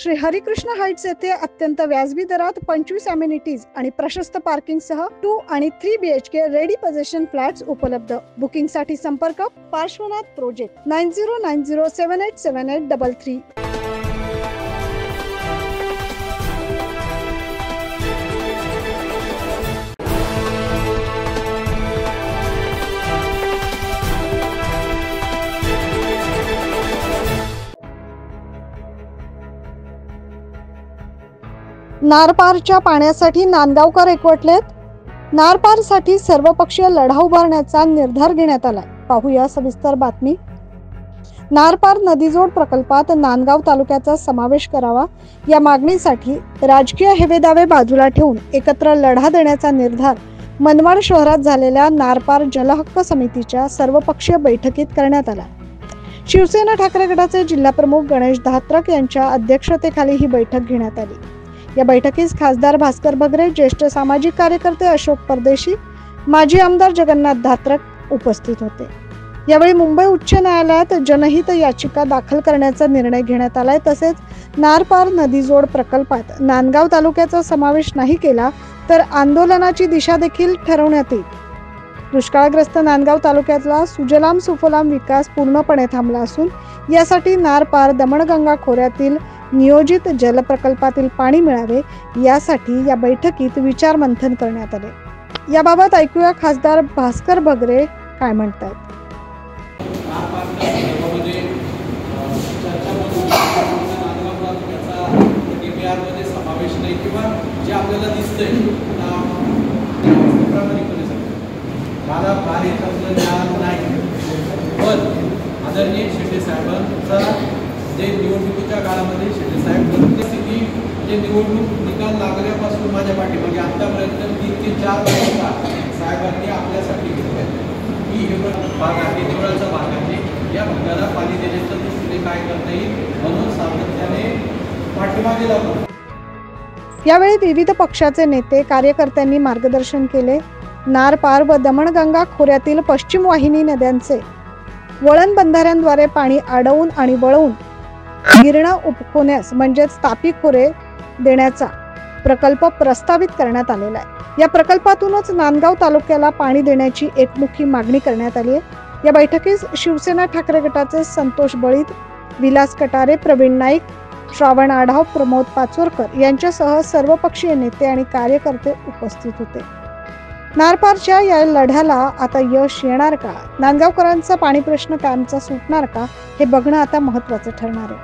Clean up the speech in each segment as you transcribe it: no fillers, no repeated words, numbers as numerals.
Shri Harikrishna Heights येथे अत्यंत व्याजबी दरात 25 अमेनिटीज आणि प्रशस्त पार्किंग सह 2 आणि 3 BHK रेडी पोझिशन फ्लॅट्स उपलब्ध। बुकिंग साठी संपर्क पार्श्वनाथ प्रोजेक्ट 9090787833। नारपारच्या पाण्यासाठी नांदगावकर एकवटलेत। नारपारसाठी सर्वपक्षीय लढा उभारण्याचा निर्धार घेण्यात आला। पाहूया सविस्तर बातमी। नारपार नदीजोड प्रकल्पात नांदगाव तालुक्याचा समावेश करावा या मागणीसाठी राजकीय हेवेदावे बाजूला ठेवून एकत्र लढा देण्याचा निर्धार मनमाड शहरात झालेल्या नारपार जलहक्क समितीच्या सर्वपक्षीय बैठकीत करण्यात आला। शिवसेना ठाकरे गटाचे जिल्हाप्रमुख गणेश धात्रक यांच्या अध्यक्षतेखाली ही बैठक घेण्यात आली। या बैठकीस खासदार भास्कर बगरे, ज्येष्ठ सामाजिक कार्यकर्ते अशोक परदेशी, माजी आमदार जगन्नाथ धात्रक उपस्थित होते। यावेळी मुंबई उच्च न्यायालयात जनहित याचिका दाखल करण्याचा निर्णय घेण्यात आलाय। तसेच नारपार नदीजोड प्रकल्पात नांदगाव तालुक्याचा समावेश नाही केला तर आंदोलनाची दिशा देखील ठरवण्यात येईल। दुष्काळग्रस्त नांदगाव तालुक्यातला सुजलाम सुफलाम विकास पूर्णपणे थांबला असून यासाठी नारपार दमणगंगा खोऱ्यातील नियोजित जल प्रकल्पातील पाणी मिळावे यासाठी या बैठकीत विचार मंथन करण्यात आले। याबाबत ऐकूया खासदार भास्कर बगरे काय म्हणतात। समावेश नाही किंवा जे आपल्याला दिसतंय मला फार याच्यातलं ज्ञान नाही, पण आदरणीय शेट्टे साहेबांचा जे निवडणुकीच्या काळामध्ये शेट्टे साहेब परिस्थिती जे निवडणूक निकाल लागल्यापासून माझ्या पाठीमागे आतापर्यंत 3 ते 4 वर्षा साहेबांनी आपल्यासाठी घेतलं की हे भाग आहे देवळाचा भाग आहे, या भागाला पाणी देण्याच्या दृष्टीने काय करता येईल म्हणून सातत्याने पाठीमागे लागलो। यावेळी विविध पक्षाचे नेते कार्यकर्त्यांनी मार्गदर्शन केले। नारपार व दमणगंगा खोऱ्यातील पश्चिम वाहिनी नद्यांचे वळण बंधाऱ्यांद्वारे पाणी अडवून आणि वळवून गिरणा उपखोण्यास म्हणजेच तापी खोरे देण्याचा प्रकल्प प्रस्तावित करण्यात आलेला आहे। या प्रकल्पातूनच नांदगाव तालुक्याला पाणी देण्याची एकमुखी मागणी करण्यात आली आहे। या बैठकीस शिवसेना ठाकरे गटाचे संतोष बळीत, विलास कटारे, प्रवीण नाईक, श्रावण आढाव, प्रमोद पाचोरकर यांच्यासह सर्वपक्षीय नेते आणि कार्यकर्ते उपस्थित होते। नारपारच्या या लढ्याला आता यश येणार का? नांदगावकरांचा पाणी प्रश्न कायमचा सुटणार का? हे बघणं आता महत्त्वाचं ठरणार आहे।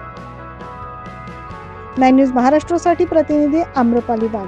9 न्यूज महाराष्ट्रासाठी प्रतिनिधी आम्रपाली वाघ।